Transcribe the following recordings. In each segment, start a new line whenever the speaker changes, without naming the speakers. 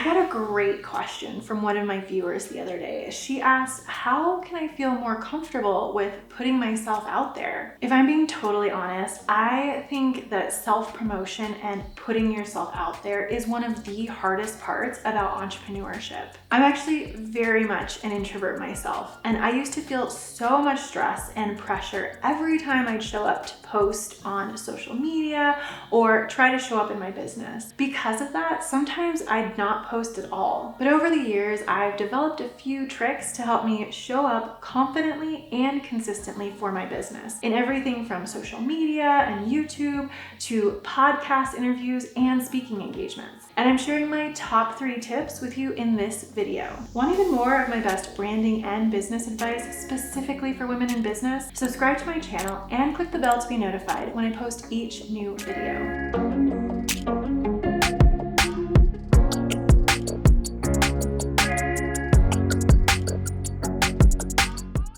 I got a great question from one of my viewers the other day. She asked, how can I feel more comfortable with putting myself out there? If I'm being totally honest, I think that self-promotion and putting yourself out there is one of the hardest parts about entrepreneurship. I'm actually very much an introvert myself, and I used to feel so much stress and pressure every time I'd show up to post on social media or try to show up in my business. Because of that, sometimes I'd not post at all. But over the years, I've developed a few tricks to help me show up confidently and consistently for my business in everything from social media and YouTube to podcast interviews and speaking engagements. And I'm sharing my top 3 tips with you in this video. Want even more of my best branding and business advice specifically for women in business? Subscribe to my channel and click the bell to be notified when I post each new video.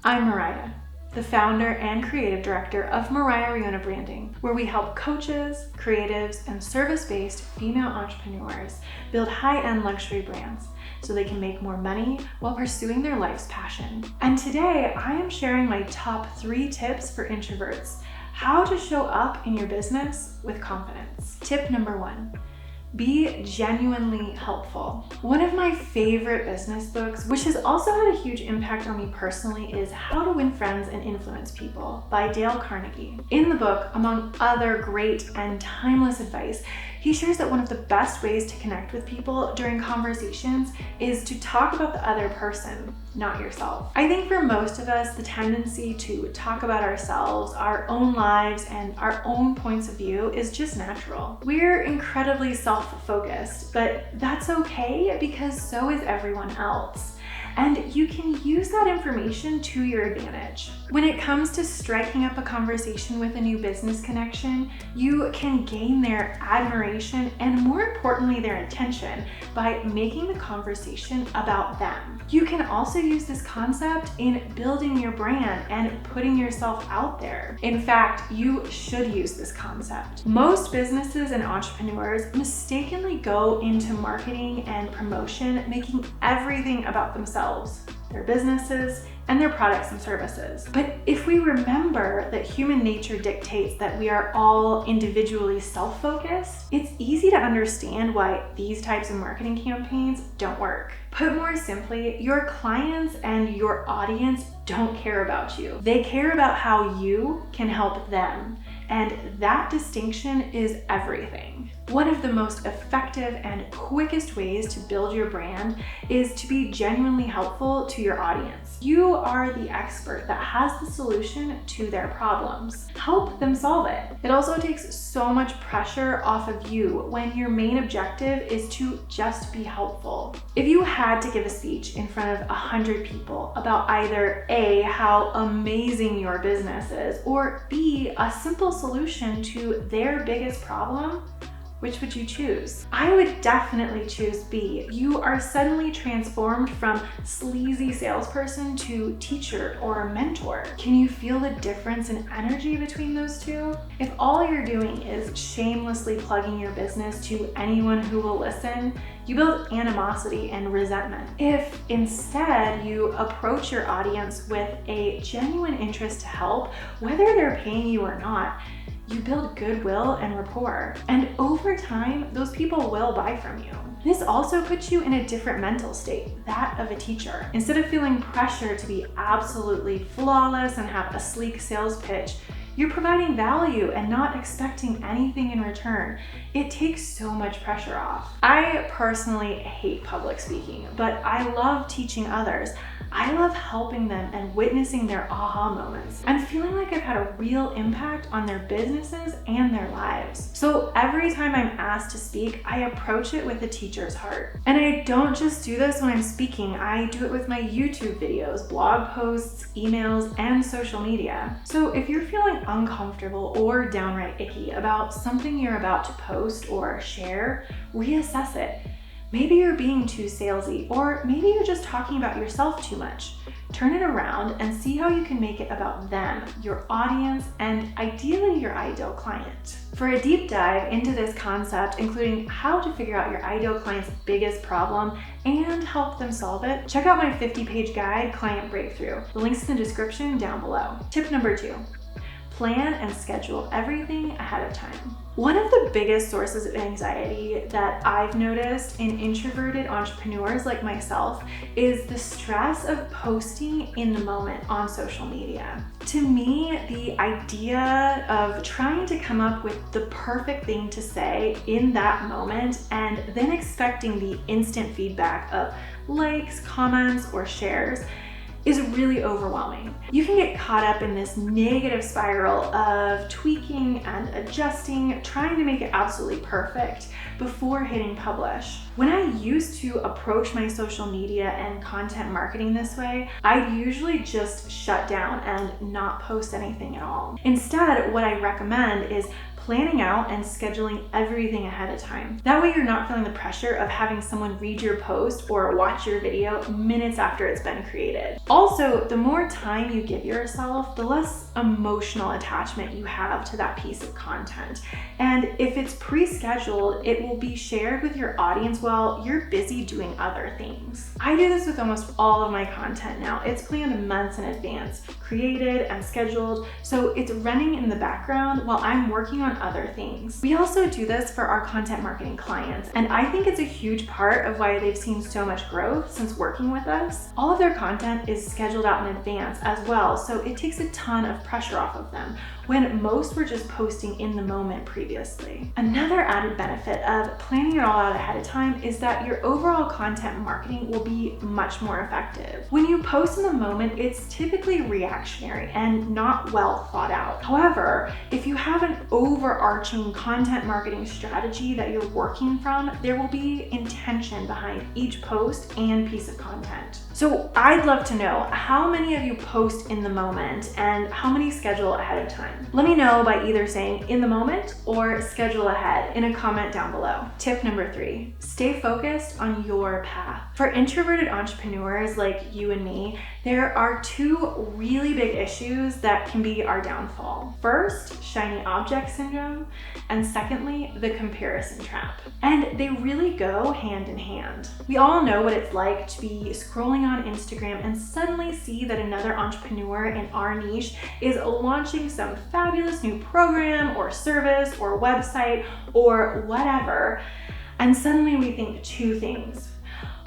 I'm Moriah, the founder and creative director of Moriah Riona Branding, where we help coaches, creatives, and service-based female entrepreneurs build high-end luxury brands so they can make more money while pursuing their life's passion. And today, I am sharing my top 3 tips for introverts, how to show up in your business with confidence. Tip number 1. Be genuinely helpful. One of my favorite business books, which has also had a huge impact on me personally, is How to Win Friends and Influence People by Dale Carnegie. In the book, among other great and timeless advice, he shares that one of the best ways to connect with people during conversations is to talk about the other person, not yourself. I think for most of us, the tendency to talk about ourselves, our own lives, and our own points of view is just natural. We're incredibly self-focused, but that's okay because so is everyone else. And you can use that information to your advantage. When it comes to striking up a conversation with a new business connection, you can gain their admiration and, more importantly, their attention by making the conversation about them. You can also use this concept in building your brand and putting yourself out there. In fact, you should use this concept. Most businesses and entrepreneurs mistakenly go into marketing and promotion making everything about themselves, their businesses, and their products and services. But if we remember that human nature dictates that we are all individually self-focused, it's easy to understand why these types of marketing campaigns don't work. Put more simply, your clients and your audience don't care about you. They care about how you can help them. And that distinction is everything. One of the most effective and quickest ways to build your brand is to be genuinely helpful to your audience. You are the expert that has the solution to their problems. Help them solve it. It also takes so much pressure off of you when your main objective is to just be helpful. If you had to give a speech in front of 100 people about either A, how amazing your business is, or B, a simple solution to their biggest problem, which would you choose? I would definitely choose B. You are suddenly transformed from sleazy salesperson to teacher or mentor. Can you feel the difference in energy between those two? If all you're doing is shamelessly plugging your business to anyone who will listen, you build animosity and resentment. If instead you approach your audience with a genuine interest to help, whether they're paying you or not, you build goodwill and rapport. And over time, those people will buy from you. This also puts you in a different mental state, that of a teacher. Instead of feeling pressure to be absolutely flawless and have a sleek sales pitch, you're providing value and not expecting anything in return. It takes so much pressure off. I personally hate public speaking, but I love teaching others. I love helping them and witnessing their aha moments and feeling like I've had a real impact on their businesses and their lives. So every time I'm asked to speak, I approach it with a teacher's heart. And I don't just do this when I'm speaking, I do it with my YouTube videos, blog posts, emails, and social media. So if you're feeling uncomfortable or downright icky about something you're about to post or share, reassess it. Maybe you're being too salesy, or maybe you're just talking about yourself too much. turn it around and see how you can make it about them, your audience, and ideally your ideal client. For a deep dive into this concept, including how to figure out your ideal client's biggest problem and help them solve it, check out my 50-page guide, Client Breakthrough. The link's in the description down below. Tip number 2. Plan and schedule everything ahead of time. One of the biggest sources of anxiety that I've noticed in introverted entrepreneurs like myself is the stress of posting in the moment on social media. To me, the idea of trying to come up with the perfect thing to say in that moment and then expecting the instant feedback of likes, comments, or shares is really overwhelming. You can get caught up in this negative spiral of tweaking and adjusting, trying to make it absolutely perfect before hitting publish. When I used to approach my social media and content marketing this way, I'd usually just shut down and not post anything at all. Instead, what I recommend is planning out and scheduling everything ahead of time. That way you're not feeling the pressure of having someone read your post or watch your video minutes after it's been created. Also, the more time you give yourself, the less emotional attachment you have to that piece of content. And if it's pre-scheduled, it will be shared with your audience while you're busy doing other things. I do this with almost all of my content now. It's planned months in advance, created and scheduled, so it's running in the background while I'm working on other things. We also do this for our content marketing clients, and I think it's a huge part of why they've seen so much growth since working with us. All of their content is scheduled out in advance as well, so it takes a ton of pressure off of them, when most were just posting in the moment previously. Another added benefit of planning it all out ahead of time is that your overall content marketing will be much more effective. When you post in the moment, it's typically reactionary and not well thought out. However, if you have an overarching content marketing strategy that you're working from, there will be intention behind each post and piece of content. So I'd love to know how many of you post in the moment and how many schedule ahead of time. Let me know by either saying in the moment or schedule ahead in a comment down below. Tip number 3, stay focused on your path. For introverted entrepreneurs like you and me, there are 2 really big issues that can be our downfall. First, shiny object syndrome, and secondly, the comparison trap. And they really go hand in hand. We all know what it's like to be scrolling on Instagram and suddenly see that another entrepreneur in our niche is launching some fabulous new program or service or website or whatever. And suddenly we think 2 things.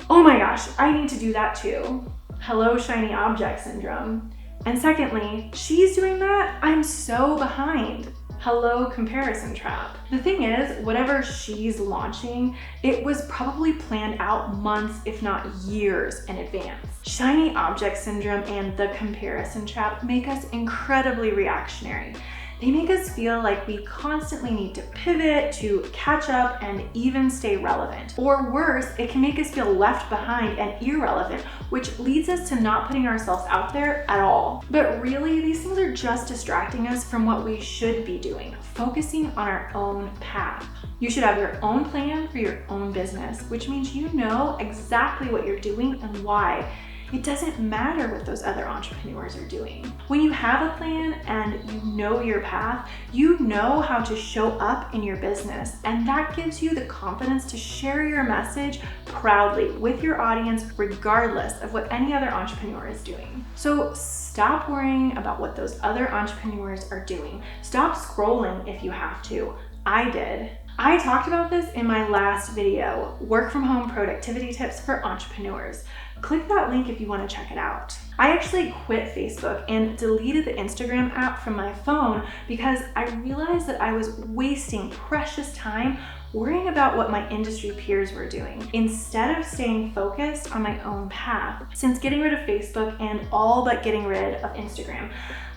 Oh my gosh, I need to do that too. Hello, shiny object syndrome. And secondly, she's doing that, I'm so behind. Hello, comparison trap. The thing is, whatever she's launching, it was probably planned out months, if not years in advance. Shiny object syndrome and the comparison trap make us incredibly reactionary. They make us feel like we constantly need to pivot to catch up and even stay relevant. Or worse, it can make us feel left behind and irrelevant, which leads us to not putting ourselves out there at all. But really, these things are just distracting us from what we should be doing, focusing on our own path. You should have your own plan for your own business, which means you know exactly what you're doing and why. It doesn't matter what those other entrepreneurs are doing. When you have a plan and you know your path, you know how to show up in your business, and that gives you the confidence to share your message proudly with your audience, regardless of what any other entrepreneur is doing. So stop worrying about what those other entrepreneurs are doing. Stop scrolling if you have to. I did. I talked about this in my last video, work from home productivity tips for entrepreneurs. Click that link if you want to check it out. I actually quit Facebook and deleted the Instagram app from my phone because I realized that I was wasting precious time worrying about what my industry peers were doing, instead of staying focused on my own path. Since getting rid of Facebook and all but getting rid of Instagram,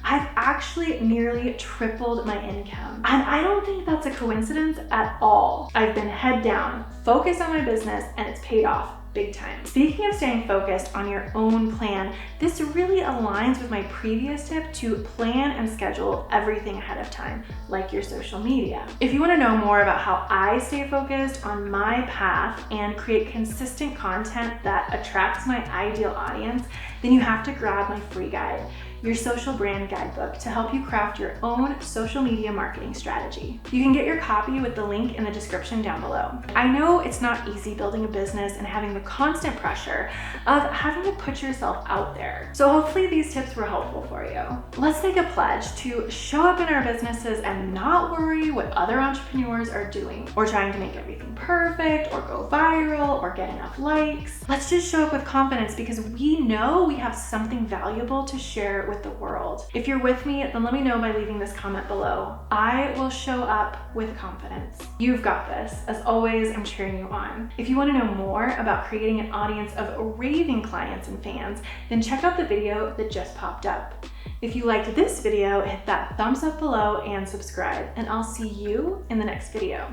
I've actually nearly tripled my income. And I don't think that's a coincidence at all. I've been head down, focused on my business, and it's paid off big time. Speaking of staying focused on your own plan, this really aligns with my previous tip to plan and schedule everything ahead of time, like your social media. If you want to know more about how I stay focused on my path and create consistent content that attracts my ideal audience, then you have to grab my free guide, your social brand guidebook, to help you craft your own social media marketing strategy. You can get your copy with the link in the description down below. I know it's not easy building a business and having the constant pressure of having to put yourself out there. So hopefully these tips were helpful for you. Let's make a pledge to show up in our businesses and not worry what other entrepreneurs are doing or trying to make everything perfect or go viral or get enough likes. Let's just show up with confidence because we know we have something valuable to share with the world. If you're with me, then let me know by leaving this comment below. I will show up with confidence. You've got this. As always, I'm cheering you on. If you want to know more about creating an audience of raving clients and fans, then check out the video that just popped up. If you liked this video, hit that thumbs up below and subscribe, and I'll see you in the next video.